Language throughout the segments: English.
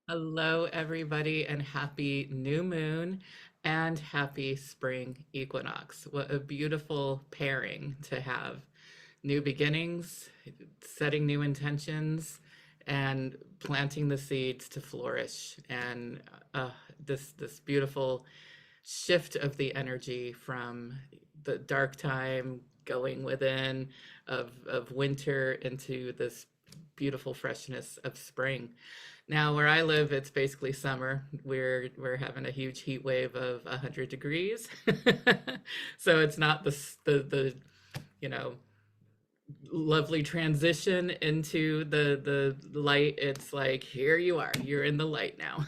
Hello, everybody, and happy new moon and happy spring equinox. What a beautiful pairing to have. New beginnings, setting new intentions, and planting the seeds to flourish. And uh, this beautiful shift of the energy from the dark time going within of winter into this beautiful freshness of spring. Now, where I live, it's basically summer. We're having a huge heat wave of 100 degrees. So it's not the you know lovely transition into the light. It's like, here you are. You're in the light now.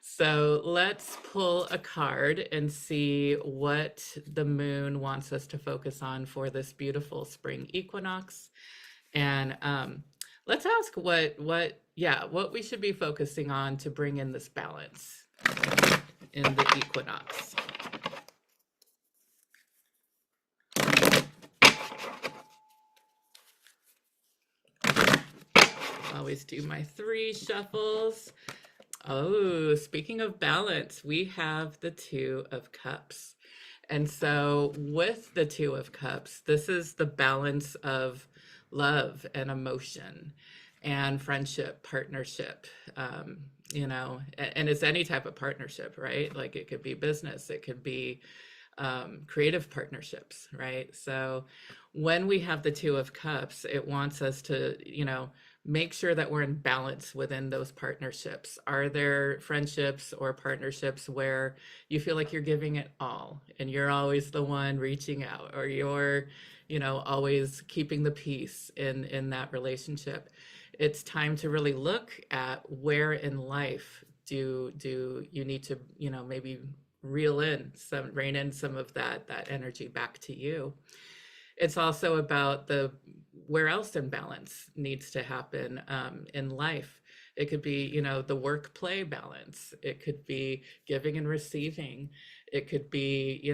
So let's pull a card and see what the moon wants us to focus on for this beautiful spring equinox. And let's ask what we should be focusing on to bring in this balance in the equinox. Always do my 3 shuffles. Oh, speaking of balance, we have the Two of Cups. And so with the Two of Cups, this is the balance of love and emotion and friendship, partnership, and it's any type of partnership, right? Like it could be business, it could be creative partnerships, right? So when we have the Two of Cups, it wants us to, make sure that we're in balance within those partnerships. Are there friendships or partnerships where you feel like you're giving it all and you're always the one reaching out, or you're, always keeping the peace in that relationship? It's time to really look at where in life do you need to, maybe rein in some of that energy back to you. It's also about the where else imbalance needs to happen in life. It could be, the work play balance. It could be giving and receiving. It could be,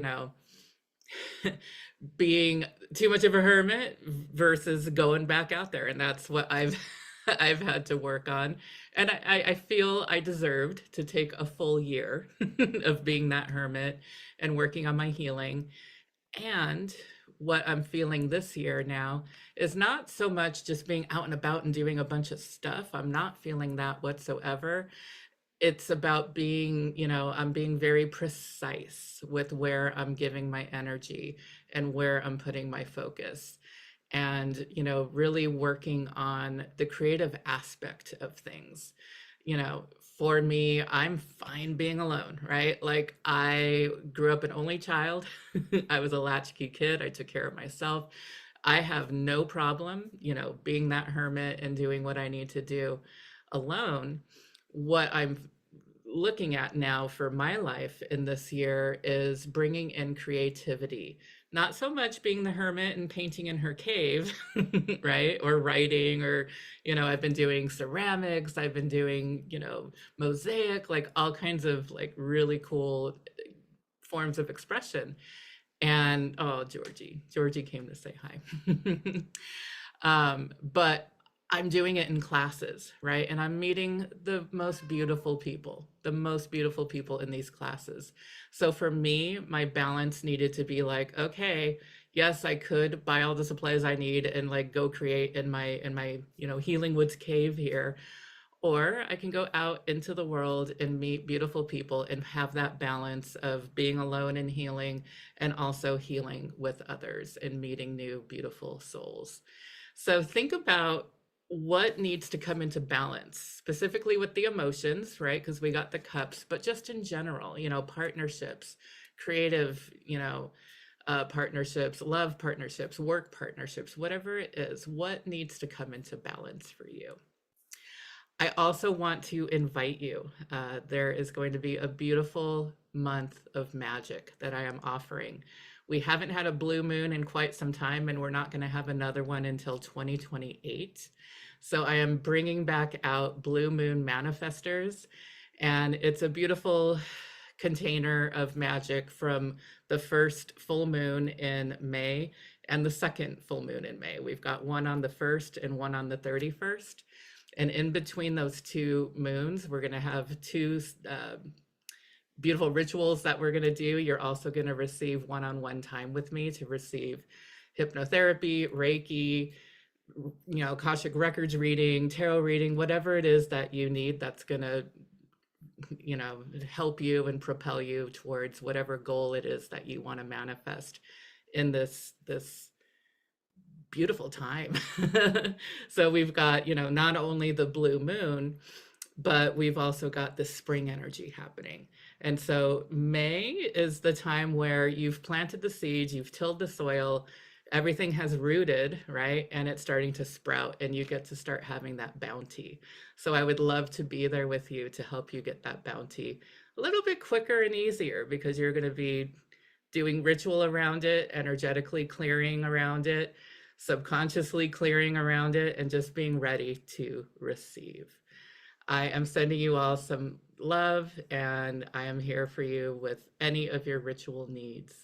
being too much of a hermit versus going back out there. And that's what I've I've had to work on. And I feel I deserved to take a full year of being that hermit and working on my healing. And what I'm feeling this year now is not so much just being out and about and doing a bunch of stuff. I'm not feeling that whatsoever. It's about being, I'm being very precise with where I'm giving my energy and where I'm putting my focus. And, really working on the creative aspect of things. For me, I'm fine being alone, right? Like I grew up an only child. I was a latchkey kid. I took care of myself. I have no problem, being that hermit and doing what I need to do alone. What I'm looking at now for my life in this year is bringing in creativity, not so much being the hermit and painting in her cave, right? Or writing, or, I've been doing ceramics, I've been doing, mosaic, like all kinds of like really cool forms of expression. And oh, Georgie came to say hi. But I'm doing it in classes, right? And I'm meeting the most beautiful people, in these classes. So for me, my balance needed to be like, okay, yes, I could buy all the supplies I need and like go create in my Healing Woods cave here, or I can go out into the world and meet beautiful people and have that balance of being alone and healing, and also healing with others and meeting new beautiful souls. So think about what needs to come into balance, specifically with the emotions, right? Because we got the cups, but just in general, partnerships, creative, partnerships, love partnerships, work partnerships, whatever it is, what needs to come into balance for you? I also want to invite you. There is going to be a beautiful month of magic that I am offering. We haven't had a blue moon in quite some time, and we're not going to have another one until 2028. So I am bringing back out Blue Moon Manifestors, and it's a beautiful container of magic from the first full moon in May and the second full moon in May. We've got one on the 1st and one on the 31st. And in between those two moons, we're going to have two beautiful rituals that we're going to do. You're also going to receive one-on-one time with me to receive hypnotherapy, Reiki, Akashic records reading, tarot reading, whatever it is that you need that's going to, help you and propel you towards whatever goal it is that you want to manifest in this beautiful time. So we've got, not only the blue moon, but we've also got the spring energy happening. And so May is the time where you've planted the seeds, you've tilled the soil, everything has rooted, right? And it's starting to sprout, and you get to start having that bounty. So I would love to be there with you to help you get that bounty a little bit quicker and easier, because you're going to be doing ritual around it, energetically clearing around it, subconsciously clearing around it, and just being ready to receive. I am sending you all some love, and I am here for you with any of your ritual needs.